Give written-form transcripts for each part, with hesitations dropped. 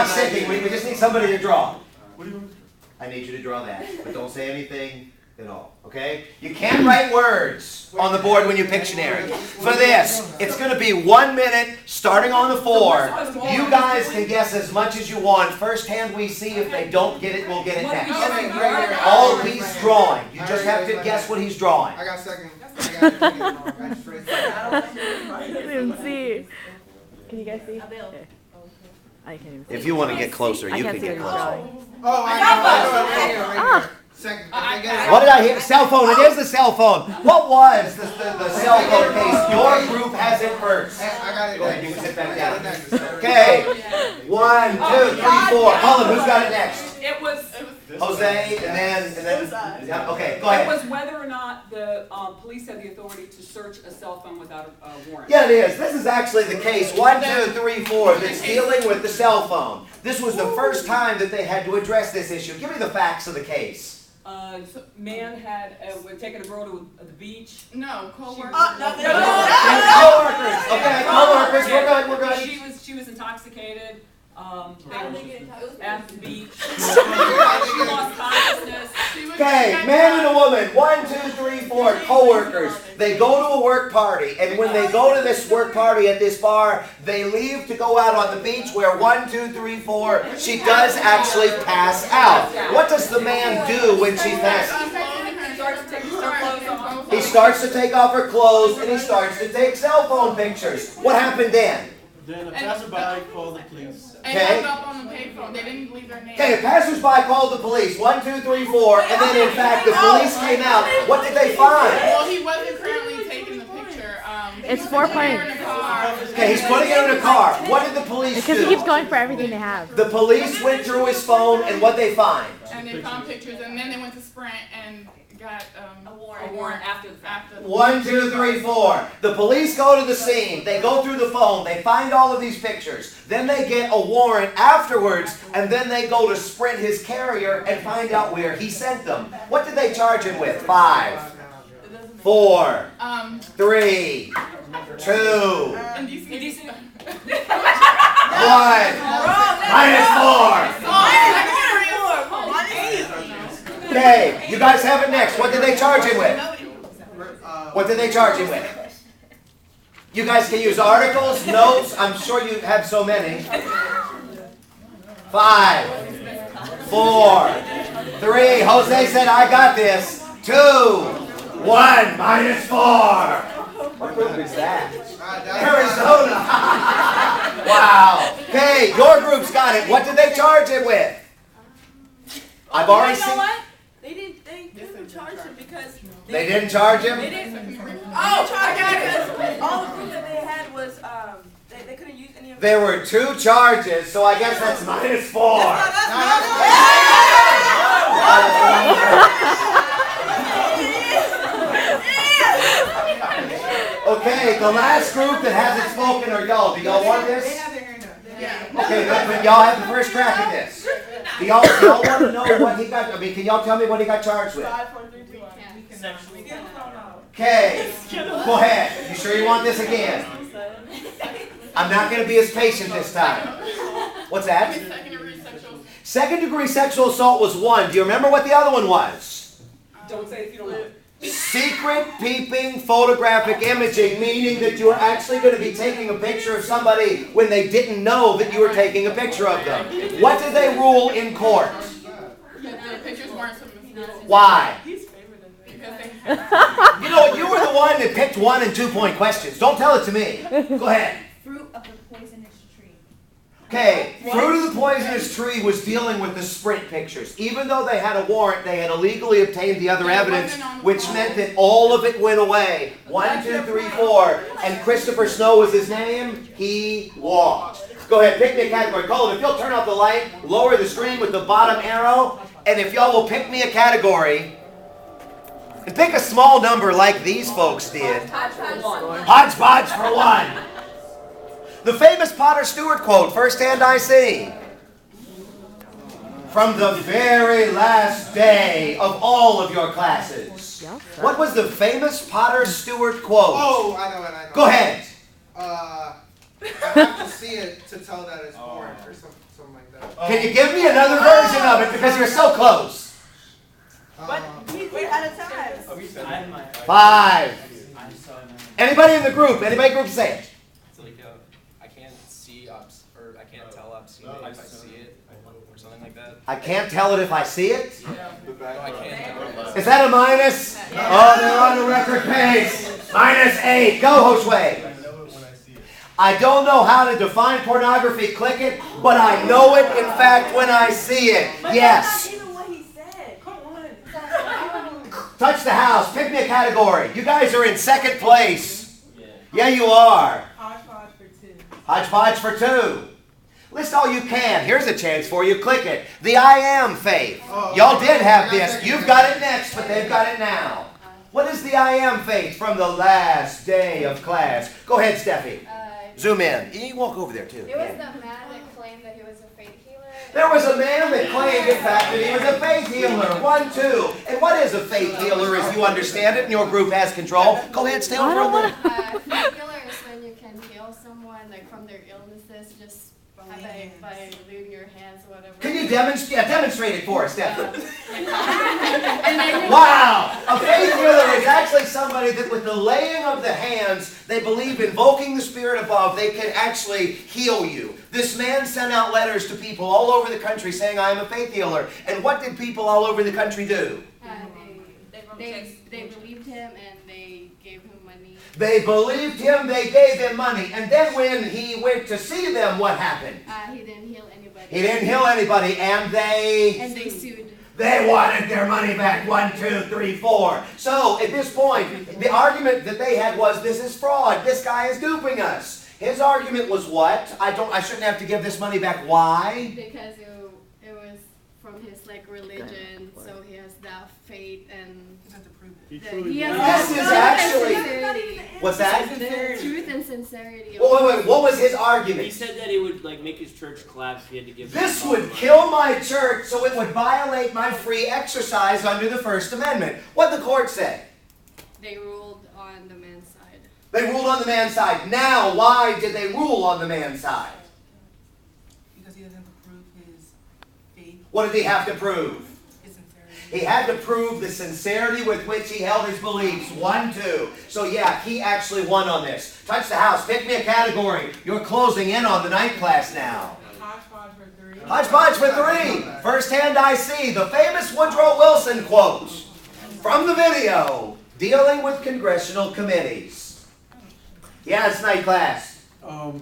not sticking. We just need somebody to draw. What do you want? I need you to draw that, but don't say anything at all, okay? You can write words on the board when you Pictionary. For this, it's going to be 1 minute, starting on the 4. You guys can guess as much as you want. First hand we see, if they don't get it, we'll get it next. All he's drawing. You just have to guess what he's drawing. I got second. I can't even see. Can you guys see? Okay. I can't even see. If you want to get closer, you can get closer. Oh, I know. Right here. Second. What did I hear? Cell phone. It is the cell phone. What was the cell phone case? Your group has it first. I got it. Go ahead, you can sit back down. Okay. 1, 2, 3, 4. Colin, who's got it next? It was Jose, and then. Yeah, okay, go ahead. It was whether or not the police had the authority to search a cell phone without a warrant. Yeah, it is. This is actually the case. 1, 2, 3, 4. That's dealing with the cell phone. This was the first time that they had to address this issue. Give me the facts of the case. Man had taken a girl to the beach. No, co-workers. Co-workers. Okay, co-workers. We're good. She was intoxicated. At the beach. She lost consciousness. Okay, man and a woman. 1, 2, 3, 4. Co-workers. They go to a work party, and when they go to this work party at this bar, they leave to go out on the beach where 1, 2, 3, 4. She does actually pass out. What does the man do when she passes? He starts to take off her clothes, and he starts to take cell phone pictures. What happened then? Then a passerby called the police. And hung up on the payphone. They didn't leave their name. Okay, a passersby called the police. 1, 2, 3, 4. And then, in fact, the police came out. What did they find? Well, he wasn't currently taking the picture. It's 4 points. Okay, he's putting it in a car. What did the police do? Because he keeps going for everything they have. The police went through his phone, and what they find? And they found pictures, and then they went to Sprint and got a warrant after the fact. 1, 2, 3, 4. The police go to the scene. They go through the phone. They find all of these pictures. Then they get a warrant afterwards, and then they go to Sprint, his carrier, and find out where he sent them. What did they charge him with? 5, 4, 3, 2, 1, -4. Okay, you guys have it next. What did they charge him with? What did they charge him with? You guys can use articles, notes. I'm sure you have so many. 5, 4, 3. Jose said, I got this. 2, 1, -4. What group is that? Arizona. Wow. Okay, your group's got it. What did they charge him with? I've already seen. You know what? They couldn't charge him because They didn't charge him? They didn't. Oh, I got it. Because all the proof that they had was they couldn't use any of. There were 2 charges, so I guess that's -4. Okay, the last group that hasn't spoken are y'all. Do y'all want this? Okay, but y'all have the first crack at this. Do y'all want to know what he got? I mean, can y'all tell me what he got charged with? Okay, go ahead. You sure you want this again? I'm not going to be as patient this time. What's that? Second degree sexual assault was 1. Do you remember what the other one was? Don't say if you don't know. Secret peeping photographic imaging, meaning that you are actually going to be taking a picture of somebody when they didn't know that you were taking a picture of them. What did they rule in court? The pictures weren't submitted. Why? Because they You know, you were the one that picked 1 and 2 point questions. Don't tell it to me. Go ahead. Fruit of the poisonous tree. Okay, Fruit of the Poisonous Tree was dealing with the Sprint pictures. Even though they had a warrant, they had illegally obtained the other evidence, which meant that all of it went away. 1, 2, 3, 4. And Christopher Snow was his name. He walked. Go ahead, pick me a category. Colin, if you'll turn off the light, lower the screen with the bottom arrow, and if y'all will pick me a category, and pick a small number like these folks did. Hodgepodge for 1. The famous Potter Stewart quote, first hand I see. From the very last day of all of your classes. What was the famous Potter Stewart quote? Oh, I know it. Go ahead. I have to see it to tell that it's porn or something like that. Can you give me another version of it because you're so close? But we at a time. 5. Anybody in the group? Anybody group say it? It's like I can't see or I can't tell obscenity if I see it or something like that. I can't tell it if I see it. No, I can't tell. Is that a minus? Oh, they're on a record pace. -8. Go, Josue. I don't know how to define pornography. Click it, but I know it, in fact, when I see it. Yes. That's not even what he said. Come on. Touch the house. Pick me a category. You guys are in second place. Yeah, you are. Hodgepodge for 2. Hodgepodge for 2. List all you can. Here's a chance for you. Click it. The I am faith. Y'all did have this. You've got it next, but they've got it now. What is the I am faith from the last day of class? Go ahead, Steffi. Zoom in. You walk over there, too. It was the man that claimed that he was a faith healer. There was a man that claimed, in fact, that he was a faith healer. 1, 2. And what is a faith healer as you understand it and your group has control? Go ahead, stay over a minute. Faith healer is when you can heal someone like from their illnesses just by leaving your hands or whatever. Can you demonstrate it for us, Steffi? Wow! A faith healer is actually somebody that with the laying of the hands, they believe invoking the spirit above, they can actually heal you. This man sent out letters to people all over the country saying, I am a faith healer. And what did people all over the country do? They believed him and they gave him money. They believed him, they gave him money. And then when he went to see them, what happened? He didn't heal anybody. He didn't heal anybody, and they sued. They wanted their money back. 1, 2, 3, 4. So at this point, the argument that they had was, this is fraud. This guy is duping us. His argument was what? I shouldn't have to give this money back. Why? Because it was from his religion, so he has that faith and he has This is actually. What's that? the truth and sincerity. Wait. What was his argument? He said that it would make his church collapse if he had to give. This would kill my church, so it would violate my free exercise under the First Amendment. What did the court say? They ruled on the man's side. They ruled on the man's side. Now, why did they rule on the man's side? Because he doesn't prove his faith. What did he have to prove? His sincerity. He had to prove the sincerity with which he held his beliefs. 1, 2. So yeah, he actually won on this. Touch the house. Pick me a category. You're closing in on the night class now. Hodgepodge for 3. Hodgepodge for 3. First hand I see. The famous Woodrow Wilson quote from the video dealing with congressional committees. Yeah, it's night class. A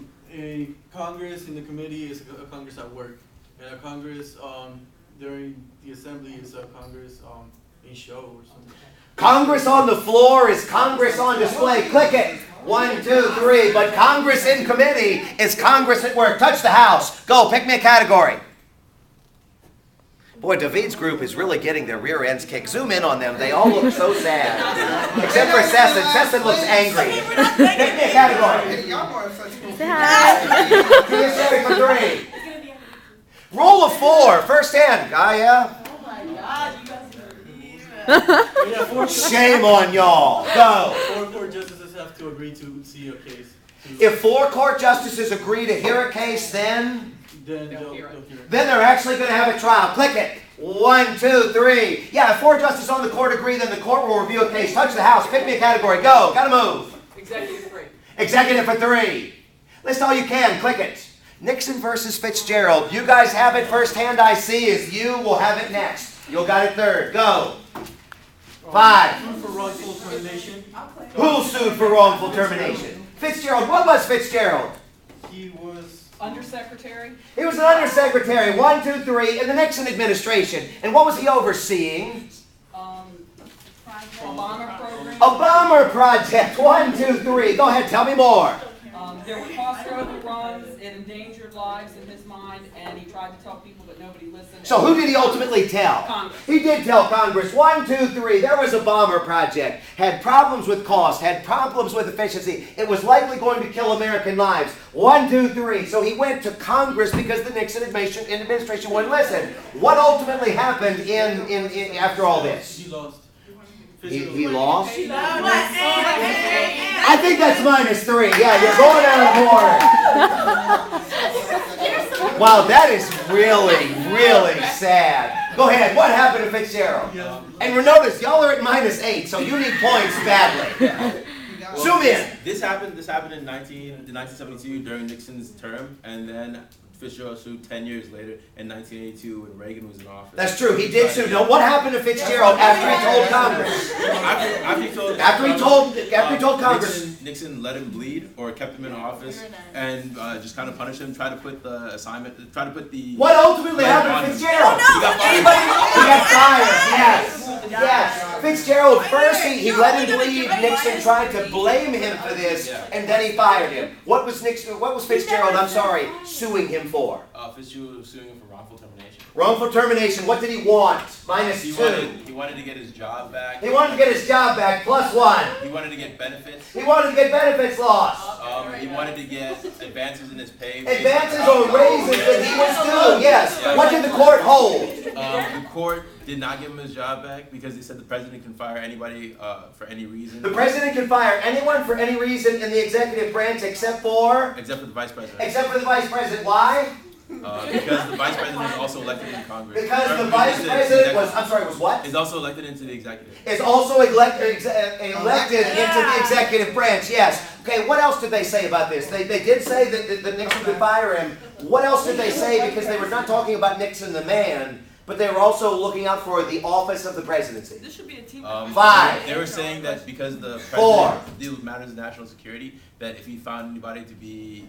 Congress in the committee is a Congress at work. And a Congress during the assembly is a Congress in show or something. Congress on the floor is Congress on display. Click it. 1, 2, 3. But Congress in committee is Congress at work. Touch the house. Go, pick me a category. Boy, David's group is really getting their rear ends kicked. Zoom in on them. They all look so sad. Except for Sesson. Sesson looks angry. Pick me a category. Say hi. PSA for 3. Roll of 4. First hand. Gaia. Oh my God, you guys are Shame on y'all. Go. 4 court justices have to agree to see a case. If 4 court justices agree to hear a case, then They'll hear it. they're actually going to have a trial. Click it. 1, 2, 3. Yeah, if 4 justices on the court agree, then the court will review a case. Touch the house. Pick me a category. Go. Gotta move. Executive 3. Executive for 3. List all you can. Click it. Nixon versus Fitzgerald. You guys have it. First hand I see is you will have it next. You got it third. Go. 5. For wrongful termination. Who sued for wrongful termination? Fitzgerald. What was Fitzgerald? He was Undersecretary. He was an undersecretary. 1, 2, 3 in the Nixon administration. And what was he overseeing? Obama program. Obama project. 1, 2, 3. Go ahead. Tell me more. There were cost overruns. It endangered lives in his mind, and he tried to tell people, but nobody listened. So who did he ultimately tell? Congress. He did tell Congress. 1, 2, 3. There was a bomber project. Had problems with cost. Had problems with efficiency. It was likely going to kill American lives. 1, 2, 3. So he went to Congress because the Nixon administration wouldn't listen. What ultimately happened in after all this? He lost. He lost? I think that's -3. Yeah, you're going out of order. Wow, that is really, really sad. Go ahead. What happened to Fitzgerald? And notice, y'all are at -8, so you need points badly. Zoom in. This happened in 1972 during Nixon's term, and then Fitzgerald sued 10 years later in 1982 when Reagan was in office. That's true. He did sue. Now, what happened to Fitzgerald after he told Congress? After he told Congress. Nixon let him bleed or kept him in office and just kind of punished him. Tried to put the What ultimately happened to Fitzgerald? He got fired. Yes. Fitzgerald first he let him bleed. Nixon tried to blame him for this, and then he fired him. What was Fitzgerald? I'm sorry, suing him for? Fitzgerald was suing him for wrongful termination. Wrongful termination. What did he want? -2. He wanted to get his job back. He wanted to get his job back. +1. He wanted to get benefits. He wanted to get benefits lost. He wanted to get advances in his pay. Advances or raises that he was due. Yes. What did the court hold? The court did not give him his job back because they said the president can fire anybody for any reason. The president can fire anyone for any reason in the executive branch except for the vice president. Except for the vice president. Why? Because the vice president is also elected in Congress. Because the vice president was what? Is also elected into the executive. Is also elected into the executive branch, yes. Okay, what else did they say about this? They did say that Nixon could fire him. What else did they say? Because they were not talking about Nixon the man, but they were also looking out for the office of the presidency. This should be a team. 5. They were saying that because the 4. president deals with matters of national security, that if he found anybody to be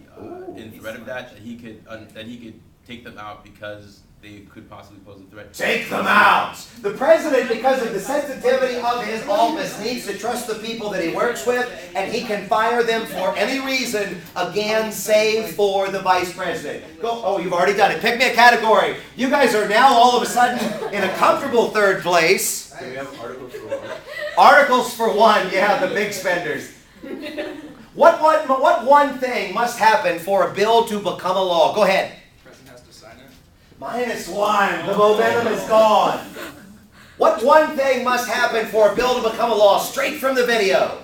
in threat of that he could take them out because they could possibly pose a threat. Take them out! The president, because of the sensitivity of his office, needs to trust the people that he works with, and he can fire them for any reason, again, save for the vice president. Oh, you've already done it. Pick me a category. You guys are now all of a sudden in a comfortable 3rd place. Do we have articles for one? Articles for one, yeah, the big spenders. What one thing must happen for a bill to become a law? Go ahead. -1. The momentum is gone. What one thing must happen for a bill to become a law? Straight from the video.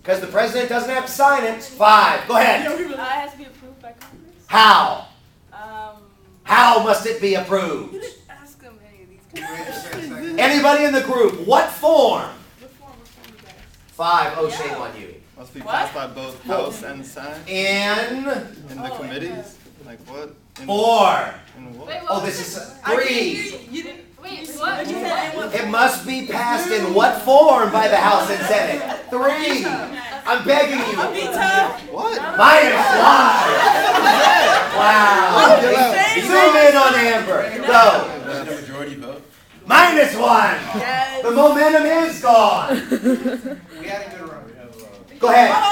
Because the president doesn't have to sign it. 5. Go ahead. It has to be approved by Congress. How? How must it be approved? You didn't ask them any of these questions. Anybody in the group? What form? What form you guys? 5. Oh, shame on you. Must be passed by both House and Senate. In the committees? Like what? 4. In what? Wait, what Oh, was this it? is 3. You didn't. Wait, what? It must be passed in what form by the House and Senate? 3. I'm begging you. What? -5. Wow. Zoom in on Amber. Go. Was it a majority vote? -1. Yes. The momentum is gone. We had a good run. Go ahead. Oh,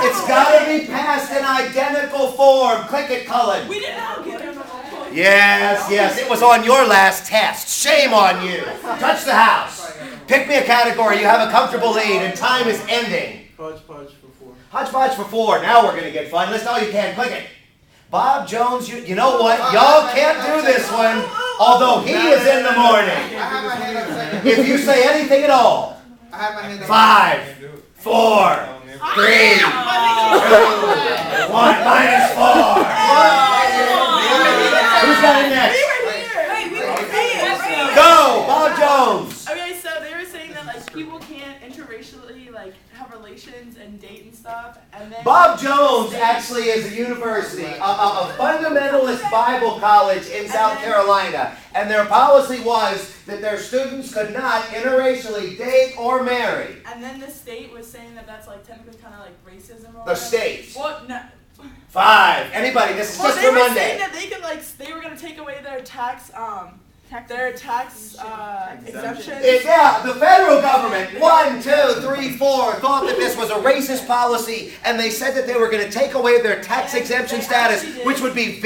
It's got to be passed in identical form. Click it, Cullen. We did not get it. Yes. It was on your last test. Shame on you. Touch the house. Pick me a category. You have a comfortable lead, and time is ending. Hodgepodge for 4. Hodgepodge for 4. Now we're going to get fun. List all you can. Click it. Bob Jones, you know what? Y'all can't do this one, although he is in the morning. I have my hand up second. If you say anything at all. I have my hand up. 5, 4, 3, 2, 1. -4. Who's got it next? Go, Bob Jones. Okay, so they were saying that like people can't interracially like have relations and date and stuff, and then Bob Jones actually is a university, a fundamentalist Bible college in South Carolina, and their policy was that their students could not interracially date or marry. And then the state was saying that that's like technically kind of like racism or The whatever. state. Well, no. 5. Anybody? This is Well, just they for were Monday. saying that they could like they were gonna take away their tax exemptions. Yeah, the federal government, 1, 2, 3, 4, thought that this was a racist policy, and they said that they were going to take away their tax exemption status, which would be